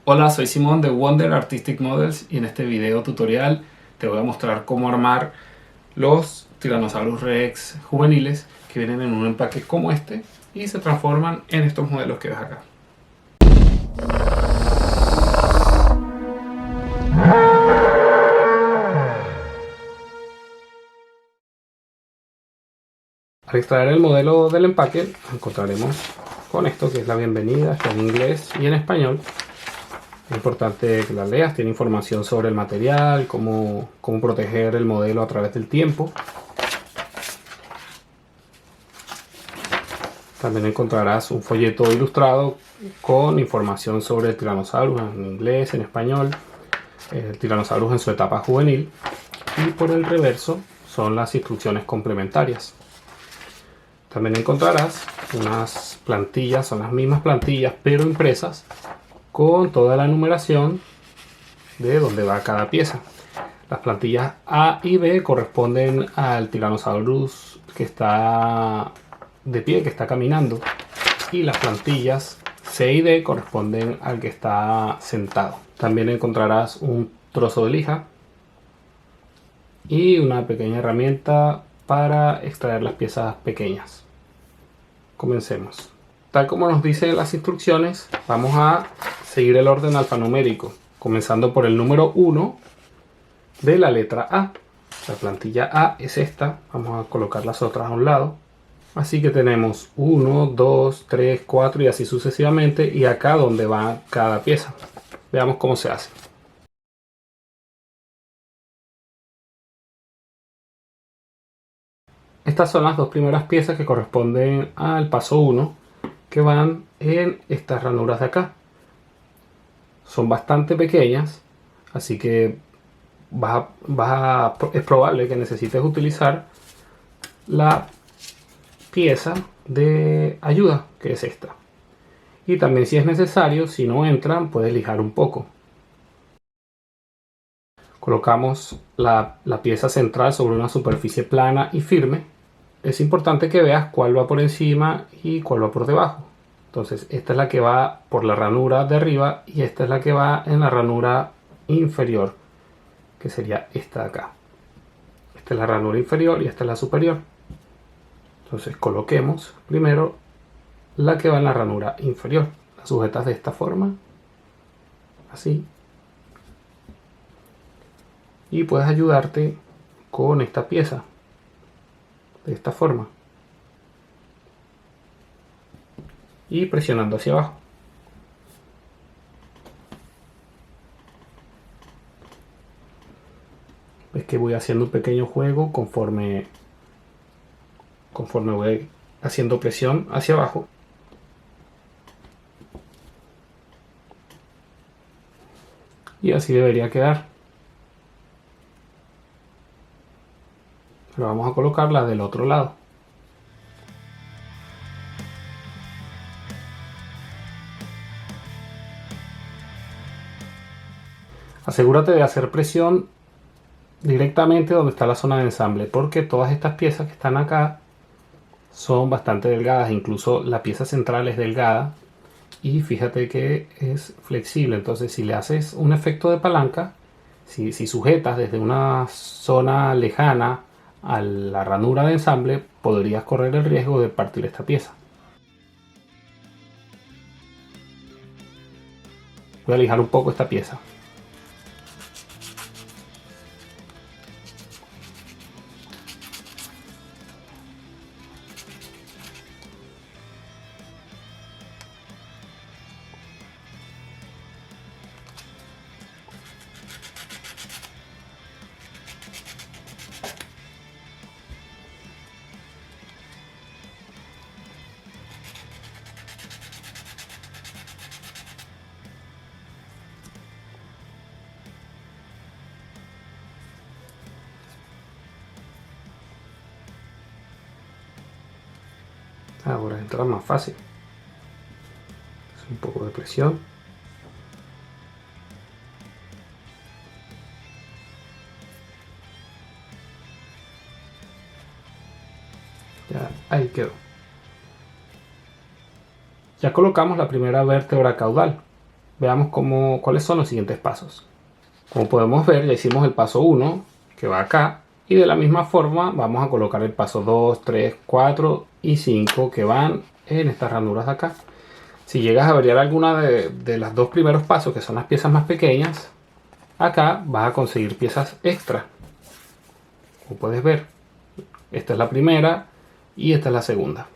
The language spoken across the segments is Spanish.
Hola, soy Simón de Wonder Artistic Models y en este video tutorial te voy a mostrar cómo armar los Tyrannosaurus Rex juveniles que vienen en un empaque como este y se transforman en estos modelos que ves acá. Al extraer el modelo del empaque encontraremos con esto que es la bienvenida, está en inglés y en español. Es importante que la leas, tiene información sobre el material, cómo proteger el modelo a través del tiempo. También encontrarás un folleto ilustrado con información sobre el Tyrannosaurus en inglés, en español, el Tyrannosaurus en su etapa juvenil, y por el reverso son las instrucciones complementarias. También encontrarás unas plantillas, son las mismas plantillas pero impresas con toda la numeración de dónde va cada pieza. Las plantillas A y B corresponden al Tyrannosaurus que está de pie, que está caminando, y las plantillas C y D corresponden al que está sentado. También encontrarás un trozo de lija y una pequeña herramienta para extraer las piezas pequeñas. Comencemos. Tal como nos dicen las instrucciones, vamos a seguir el orden alfanumérico, comenzando por el número 1 de la letra A. La plantilla A es esta, vamos a colocar las otras a un lado. Así que tenemos 1, 2, 3, 4 y así sucesivamente, y acá donde va cada pieza. Veamos cómo se hace. Estas son las dos primeras piezas que corresponden al paso 1, que van en estas ranuras de acá. Son bastante pequeñas, así que es probable que necesites utilizar la pieza de ayuda, que es esta. Y también, si es necesario, si no entran, puedes lijar un poco. Colocamos la pieza central sobre una superficie plana y firme. Es importante que veas cuál va por encima y cuál va por debajo. Entonces, esta es la que va por la ranura de arriba y esta es la que va en la ranura inferior, que sería esta de acá. Esta es la ranura inferior y esta es la superior. Entonces, coloquemos primero la que va en la ranura inferior. La sujetas de esta forma, así, y puedes ayudarte con esta pieza de esta forma y presionando hacia abajo. Ves que voy haciendo un pequeño juego conforme voy haciendo presión hacia abajo. Y así debería quedar. Pero vamos a colocarla del otro lado. Asegúrate de hacer presión directamente donde está la zona de ensamble, porque todas estas piezas que están acá son bastante delgadas, incluso la pieza central es delgada y fíjate que es flexible. Entonces, si le haces un efecto de palanca, si sujetas desde una zona lejana a la ranura de ensamble, podrías correr el riesgo de partir esta pieza. Voy a lijar un poco esta pieza. Ahora entra más fácil. Es un poco de presión. Ya, ahí quedó. Ya colocamos la primera vértebra caudal. veamos cuáles son los siguientes pasos. Como podemos ver, ya hicimos el paso 1, que va acá, y de la misma forma vamos a colocar el paso 2, 3, 4 y 5 que van en estas ranuras de acá. Si llegas a variar alguna de las dos primeros pasos, que son las piezas más pequeñas, acá vas a conseguir piezas extra. Como puedes ver, esta es la primera y esta es la segunda.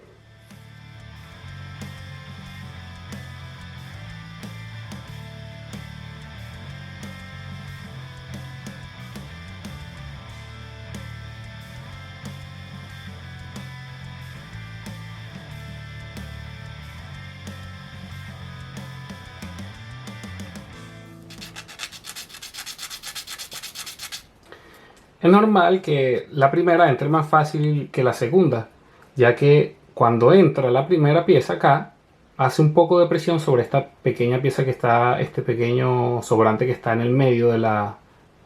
Es normal que la primera entre más fácil que la segunda, ya que cuando entra la primera pieza acá, hace un poco de presión sobre esta pequeña pieza que está, este pequeño sobrante que está en el medio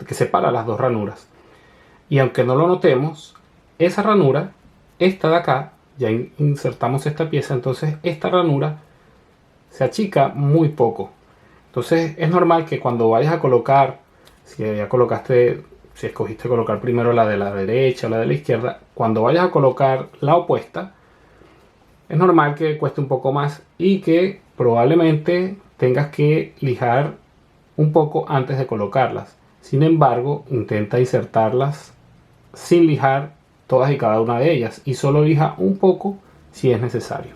que separa las dos ranuras. Y aunque no lo notemos, esa ranura, esta de acá, ya insertamos esta pieza, entonces esta ranura se achica muy poco. Entonces es normal que cuando vayas a colocar, si escogiste colocar primero la de la derecha o la de la izquierda, cuando vayas a colocar la opuesta, es normal que cueste un poco más y que probablemente tengas que lijar un poco antes de colocarlas. Sin embargo, intenta insertarlas sin lijar todas y cada una de ellas y solo lija un poco si es necesario.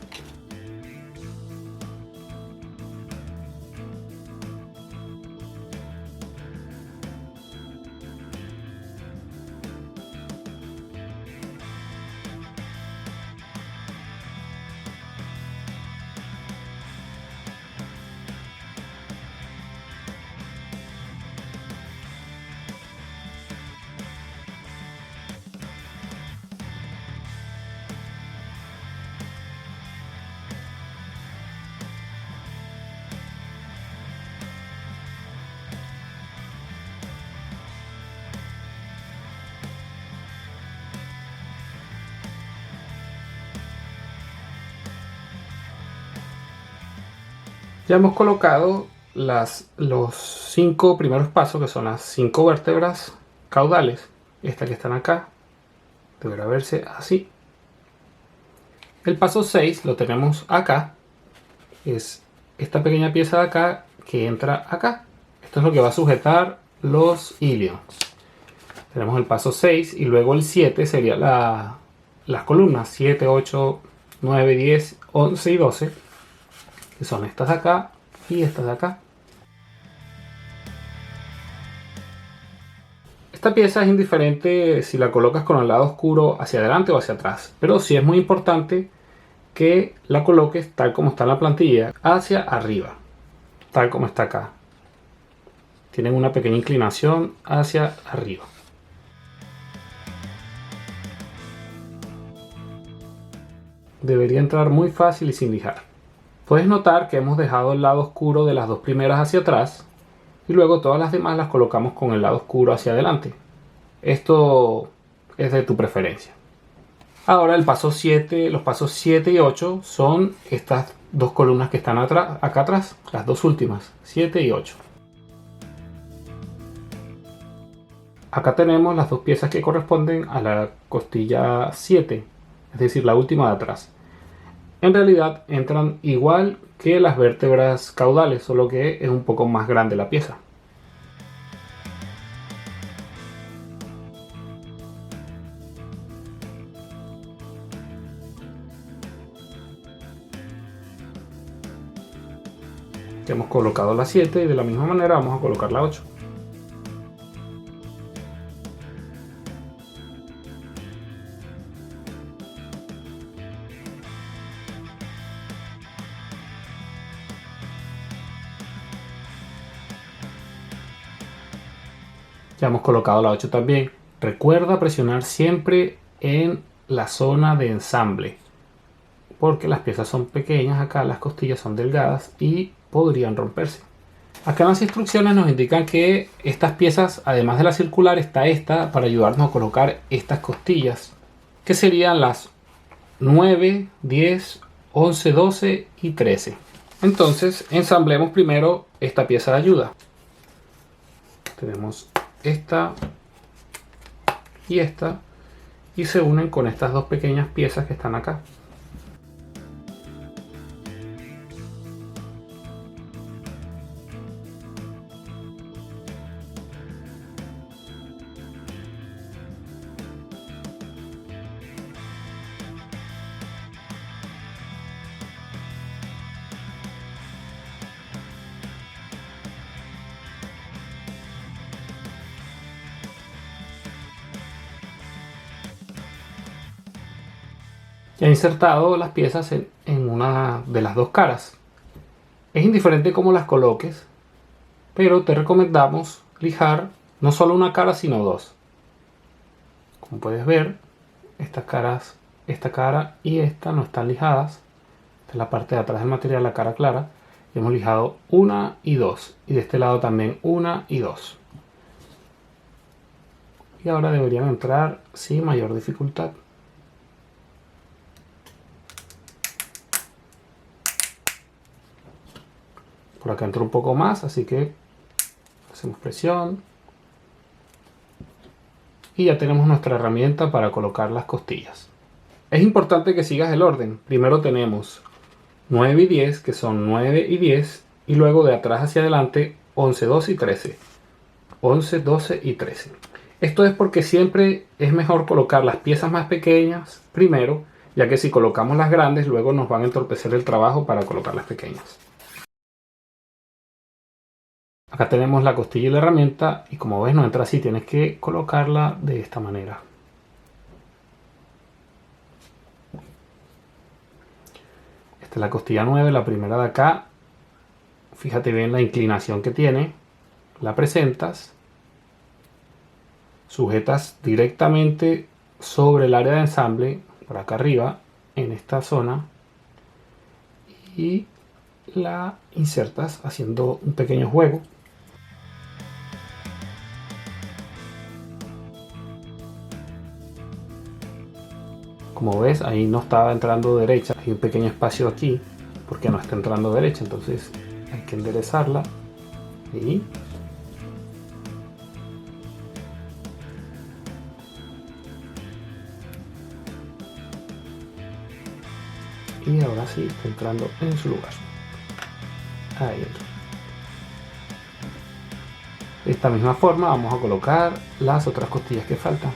Ya hemos colocado los 5 primeros pasos, que son las 5 vértebras caudales. Estas que están acá, deberá verse así. El paso 6 lo tenemos acá. Es esta pequeña pieza de acá que entra acá. Esto es lo que va a sujetar los ilions. Tenemos el paso 6 y luego el 7 sería las columnas 7, 8, 9, 10, 11 y 12. Que son estas de acá y estas de acá. Esta pieza es indiferente si la colocas con el lado oscuro hacia adelante o hacia atrás, pero sí es muy importante que la coloques tal como está en la plantilla, hacia arriba, tal como está acá. Tienen una pequeña inclinación hacia arriba. Debería entrar muy fácil y sin lijar. Puedes notar que hemos dejado el lado oscuro de las dos primeras hacia atrás y luego todas las demás las colocamos con el lado oscuro hacia adelante. Esto es de tu preferencia. Ahora los pasos 7 y 8 son estas dos columnas que están acá atrás, las dos últimas, 7 y 8. Acá tenemos las dos piezas que corresponden a la costilla 7, es decir, la última de atrás. En realidad entran igual que las vértebras caudales, solo que es un poco más grande la pieza. Ya hemos colocado la 7 y de la misma manera vamos a colocar la 8. Ya hemos colocado la 8 también. Recuerda presionar siempre en la zona de ensamble, porque las piezas son pequeñas acá, las costillas son delgadas y podrían romperse. Acá en las instrucciones nos indican que estas piezas, además de la circular, está esta para ayudarnos a colocar estas costillas, que serían las 9, 10, 11, 12 y 13. Entonces ensamblemos primero esta pieza de ayuda. Tenemos esta y esta, y se unen con estas dos pequeñas piezas que están acá. Ya he insertado las piezas en una de las dos caras. Es indiferente cómo las coloques, pero te recomendamos lijar no solo una cara sino dos. Como puedes ver, estas caras, esta cara y esta no están lijadas. Esta es la parte de atrás del material, la cara clara. Y hemos lijado una y dos, y de este lado también una y dos. Y ahora deberían entrar sin mayor dificultad. Por acá entró un poco más, así que hacemos presión. Y ya tenemos nuestra herramienta para colocar las costillas. Es importante que sigas el orden. Primero tenemos 9 y 10, que son 9 y 10. Y luego de atrás hacia adelante 11, 12 y 13. 11, 12 y 13. Esto es porque siempre es mejor colocar las piezas más pequeñas primero, ya que si colocamos las grandes luego nos van a entorpecer el trabajo para colocar las pequeñas. Acá tenemos la costilla y la herramienta, y como ves no entra así, tienes que colocarla de esta manera. Esta es la costilla 9, la primera de acá. Fíjate bien la inclinación que tiene. La presentas, sujetas directamente sobre el área de ensamble, por acá arriba, en esta zona, y la insertas haciendo un pequeño juego. Como ves, ahí no estaba entrando derecha, hay un pequeño espacio aquí porque no está entrando derecha, entonces hay que enderezarla y ahora sí está entrando en su lugar. Ahí entra. De esta misma forma vamos a colocar las otras costillas que faltan.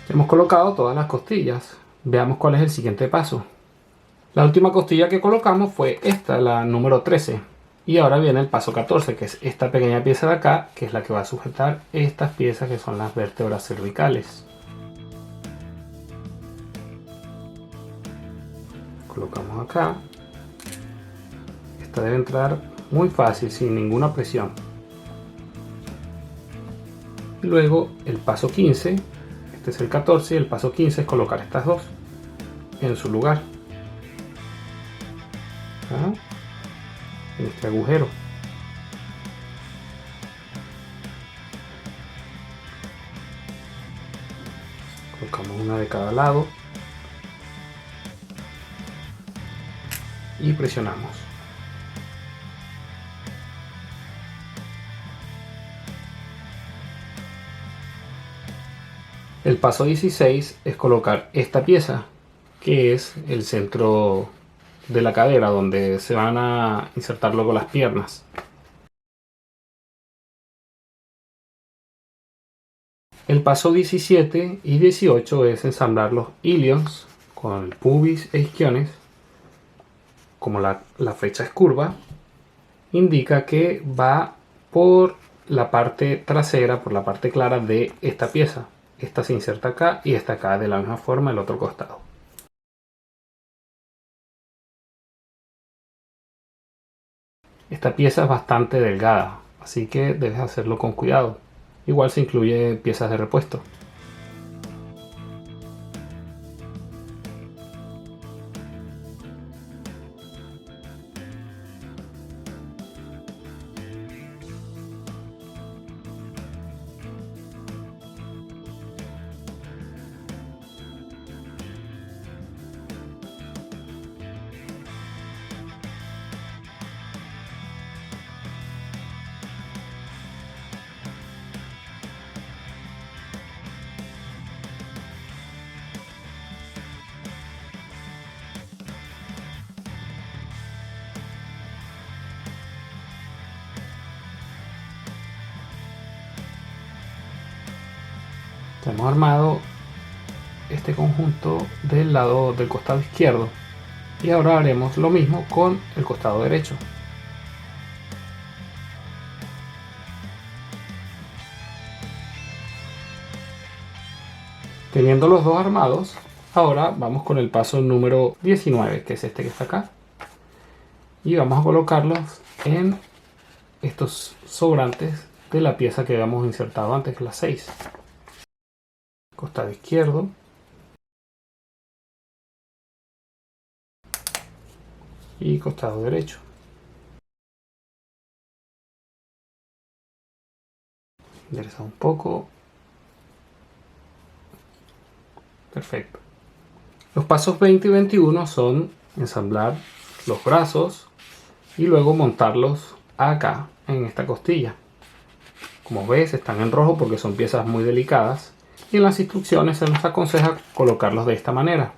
Hemos colocado todas las costillas. Veamos cuál es el siguiente paso. La última costilla que colocamos fue esta, la número 13. Y ahora viene el paso 14, que es esta pequeña pieza de acá, que es la que va a sujetar estas piezas que son las vértebras cervicales. Colocamos acá. Esta debe entrar muy fácil, sin ninguna presión. Y luego el paso 15. Este es el 14 y el paso 15 es colocar estas dos en su lugar. En este agujero. Colocamos una de cada lado y presionamos. El paso 16 es colocar esta pieza, que es el centro de la cadera, donde se van a insertar luego las piernas. El paso 17 y 18 es ensamblar los ilions con el pubis e isquiones. Como la flecha es curva, indica que va por la parte trasera, por la parte clara de esta pieza. Esta se inserta acá y esta acá de la misma forma el otro costado. Esta pieza es bastante delgada, así que debes hacerlo con cuidado. Igual se incluye piezas de repuesto. Ya hemos armado este conjunto del lado del costado izquierdo y ahora haremos lo mismo con el costado derecho. Teniendo los dos armados, ahora vamos con el paso número 19, que es este que está acá, y vamos a colocarlos en estos sobrantes de la pieza que habíamos insertado antes, que es la 6. Costado izquierdo y costado derecho. Endereza un poco. Perfecto. Los pasos 20 y 21 son ensamblar los brazos y luego montarlos acá en esta costilla. Como ves, están en rojo porque son piezas muy delicadas y en las instrucciones se nos aconseja colocarlos de esta manera.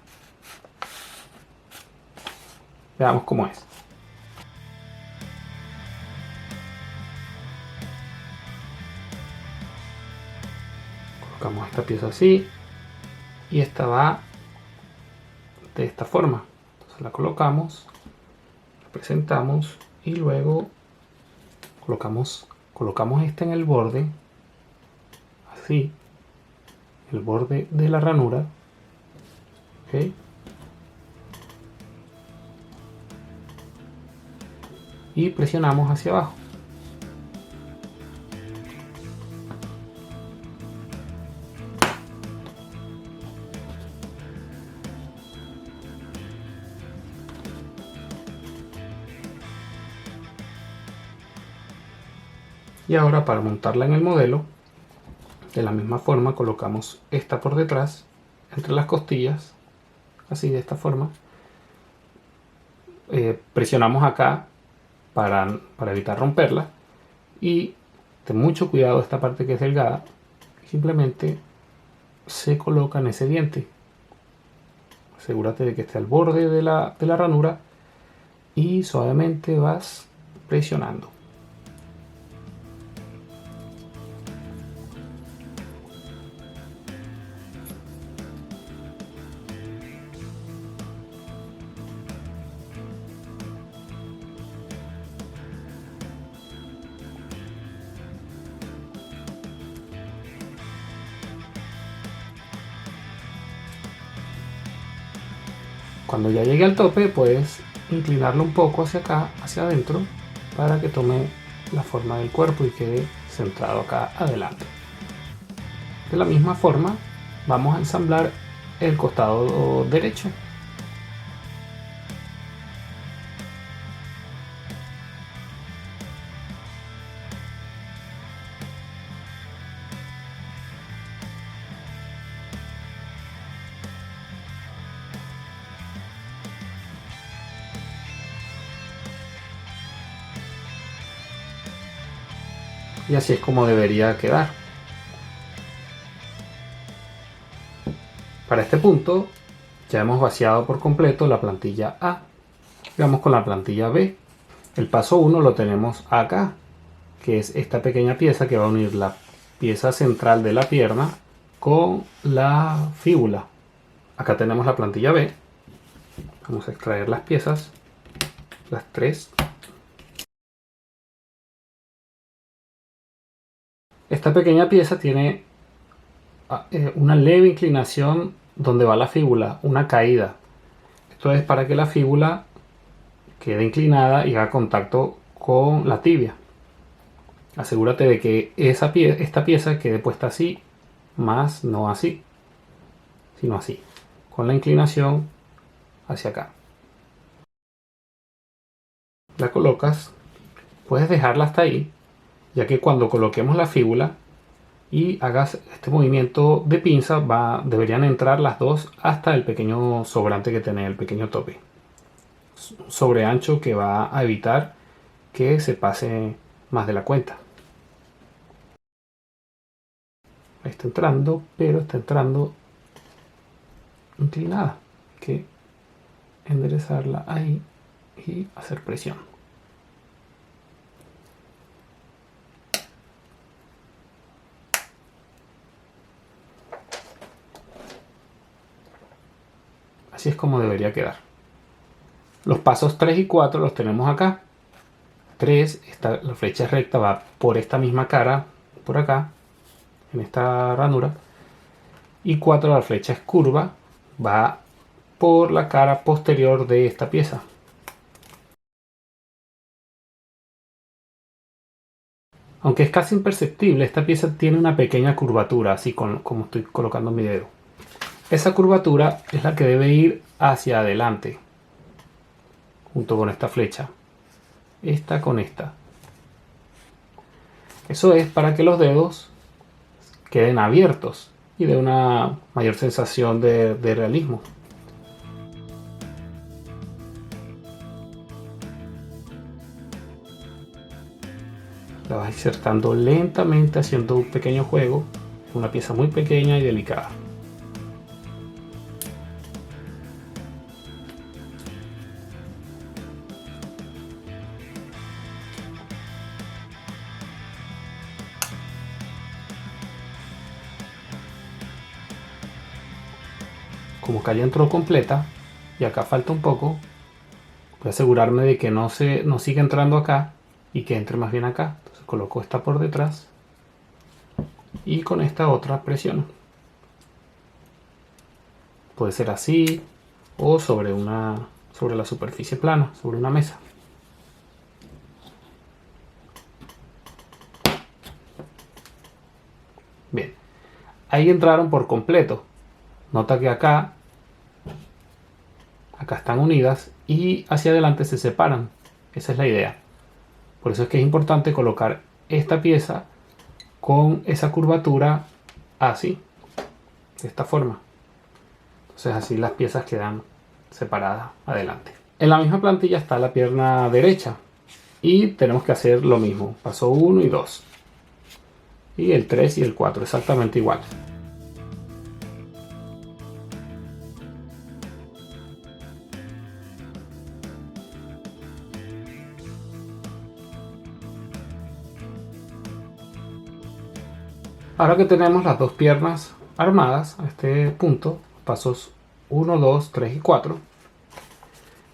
Veamos cómo es. Colocamos esta pieza así y esta va de esta forma. Entonces la colocamos, la presentamos y luego colocamos esta en el borde, así, el borde de la ranura. ¿Okay? Y presionamos hacia abajo. Y ahora para montarla en el modelo, de la misma forma colocamos esta por detrás, entre las costillas, así de esta forma. Presionamos acá para evitar romperla y ten mucho cuidado esta parte que es delgada, simplemente se coloca en ese diente. Asegúrate de que esté al borde de la ranura y suavemente vas presionando. Cuando ya llegue al tope, puedes inclinarlo un poco hacia acá, hacia adentro, para que tome la forma del cuerpo y quede centrado acá adelante. De la misma forma, vamos a ensamblar el costado derecho. Y así es como debería quedar. Para este punto ya hemos vaciado por completo la plantilla A. Vamos con la plantilla B. El paso 1 lo tenemos acá, que es esta pequeña pieza que va a unir la pieza central de la pierna con la fíbula. Acá tenemos la plantilla B. Vamos a extraer las piezas, las tres. Esta pequeña pieza tiene una leve inclinación donde va la fíbula, una caída. Esto es para que la fíbula quede inclinada y haga contacto con la tibia. Asegúrate de que esta pieza quede puesta así, más no así, sino así, con la inclinación hacia acá. La colocas, puedes dejarla hasta ahí, ya que cuando coloquemos la fíbula y hagas este movimiento de pinza, deberían entrar las dos hasta el pequeño sobrante que tiene, el pequeño tope. Sobre ancho que va a evitar que se pase más de la cuenta. Ahí está entrando, pero está entrando inclinada. Hay que enderezarla ahí y hacer presión. Así es como debería quedar. Los pasos 3 y 4 los tenemos acá. 3, la flecha recta va por esta misma cara, por acá, en esta ranura. Y 4, la flecha es curva, va por la cara posterior de esta pieza. Aunque es casi imperceptible, esta pieza tiene una pequeña curvatura, así como estoy colocando mi dedo. Esa curvatura es la que debe ir hacia adelante, junto con esta flecha. Esta con esta. Eso es para que los dedos queden abiertos y dé una mayor sensación de realismo. La vas insertando lentamente, haciendo un pequeño juego. Es una pieza muy pequeña y delicada. Como acá ya entró completa y acá falta un poco, voy a asegurarme de que no siga entrando acá y que entre más bien acá. Entonces coloco esta por detrás y con esta otra presiono. Puede ser así o sobre la superficie plana, sobre una mesa. Bien, ahí entraron por completo. Nota que acá están unidas y hacia adelante se separan. Esa es la idea. Por eso es que es importante colocar esta pieza con esa curvatura así, de esta forma. Entonces así las piezas quedan separadas adelante. En la misma plantilla está la pierna derecha y tenemos que hacer lo mismo. Paso 1 y 2. Y el 3 y el 4 exactamente igual. Ahora que tenemos las dos piernas armadas a este punto, pasos 1, 2, 3 y 4,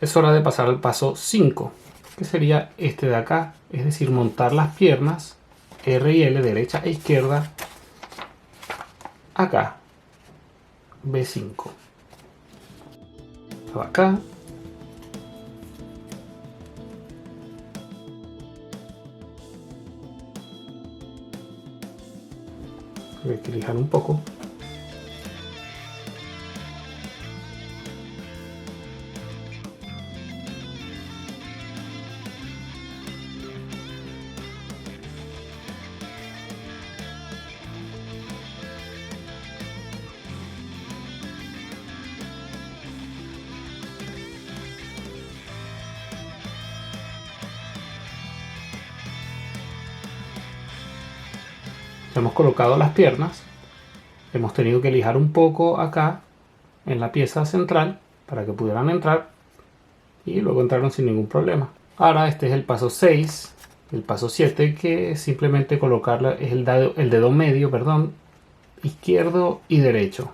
es hora de pasar al paso 5, que sería este de acá, es decir, montar las piernas R y L, derecha e izquierda, acá, B5. Acá. Hay que lijar un poco. Hemos colocado las piernas, hemos tenido que lijar un poco acá en la pieza central para que pudieran entrar y luego entraron sin ningún problema. Ahora este es el paso 6, el paso 7, que es simplemente colocarla, es el dedo medio, perdón, izquierdo y derecho.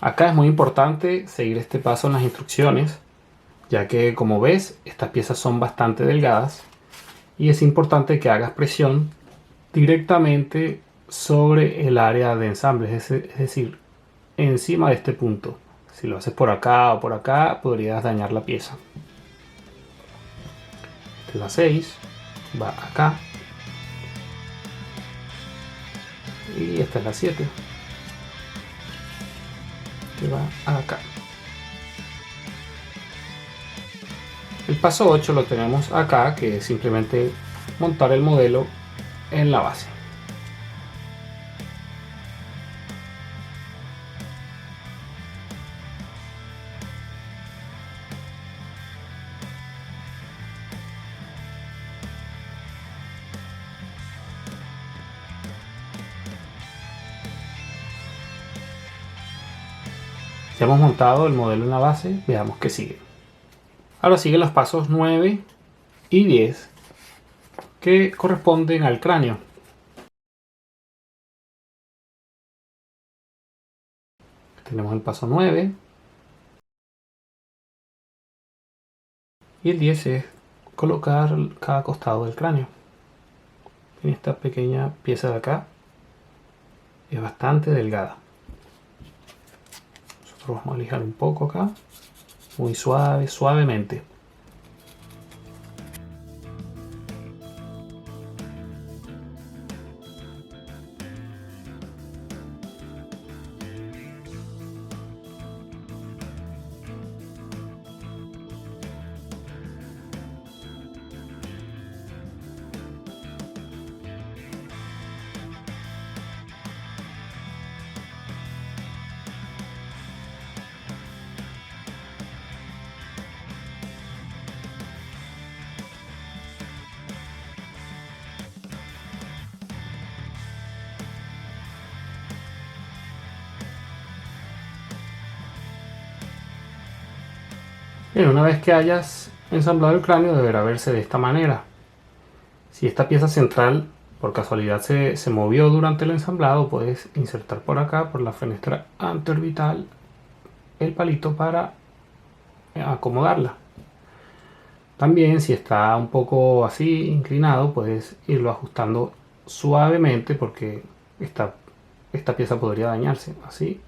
Acá es muy importante seguir este paso en las instrucciones, ya que como ves estas piezas son bastante delgadas y es importante que hagas presión directamente sobre el área de ensamble, es decir, encima de este punto. Si lo haces por acá o por acá, podrías dañar la pieza. Esta es la 6, va acá. Y esta es la 7, que va acá. El paso 8 lo tenemos acá, que es simplemente montar el modelo en la base. Ya hemos montado el modelo en la base, veamos qué sigue. Ahora siguen los pasos 9 y 10 que corresponden al cráneo. Tenemos el paso 9 y el 10 es colocar cada costado del cráneo. En esta pequeña pieza de acá es bastante delgada. Nosotros vamos a lijar un poco acá, muy suave, suavemente. Bien, una vez que hayas ensamblado el cráneo deberá verse de esta manera. Si esta pieza central por casualidad se movió durante el ensamblado, puedes insertar por acá, por la fenestra anteorbital, el palito para acomodarla. También si está un poco así inclinado, puedes irlo ajustando suavemente porque esta pieza podría dañarse así.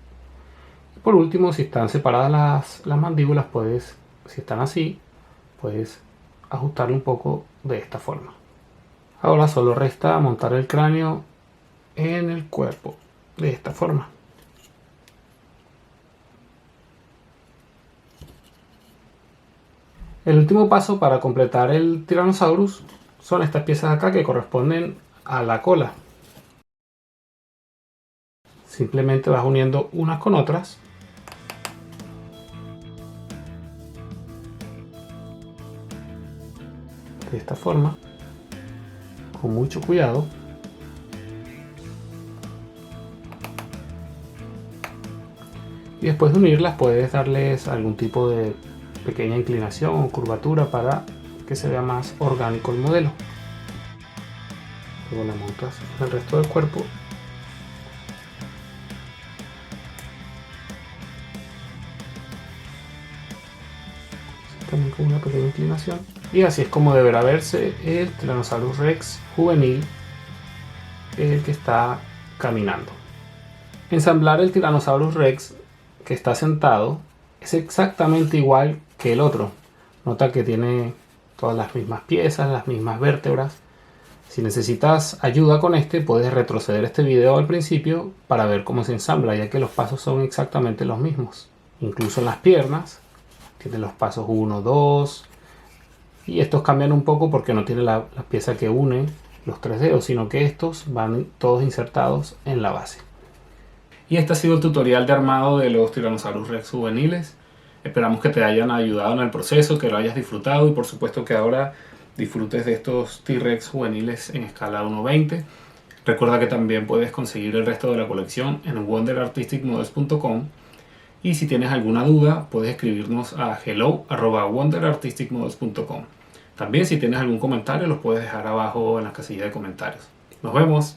Y por último, si están separadas las mandíbulas, si están así, puedes ajustarlo un poco de esta forma. Ahora solo resta montar el cráneo en el cuerpo de esta forma. El último paso para completar el Tyrannosaurus son estas piezas acá que corresponden a la cola. Simplemente vas uniendo unas con otras. De esta forma, con mucho cuidado. Y después de unirlas puedes darles algún tipo de pequeña inclinación o curvatura para que se vea más orgánico el modelo. Luego la montas en el resto del cuerpo. También con una pequeña inclinación. Y así es como deberá verse el Tyrannosaurus Rex juvenil, el que está caminando. Ensamblar el Tyrannosaurus Rex que está sentado es exactamente igual que el otro. Nota que tiene todas las mismas piezas, las mismas vértebras. Si necesitas ayuda con este, puedes retroceder este video al principio para ver cómo se ensambla, ya que los pasos son exactamente los mismos. Incluso en las piernas tiene los pasos 1, 2, y estos cambian un poco porque no tiene la pieza que une los tres dedos, sino que estos van todos insertados en la base. Y este ha sido el tutorial de armado de los Tyrannosaurus Rex juveniles. Esperamos que te hayan ayudado en el proceso, que lo hayas disfrutado y por supuesto que ahora disfrutes de estos T-Rex juveniles en escala 1:20. Recuerda que también puedes conseguir el resto de la colección en wonderartisticmodels.com. Y si tienes alguna duda, puedes escribirnos a hello@wonderartisticmodels.com. También si tienes algún comentario, los puedes dejar abajo en la casilla de comentarios. Nos vemos.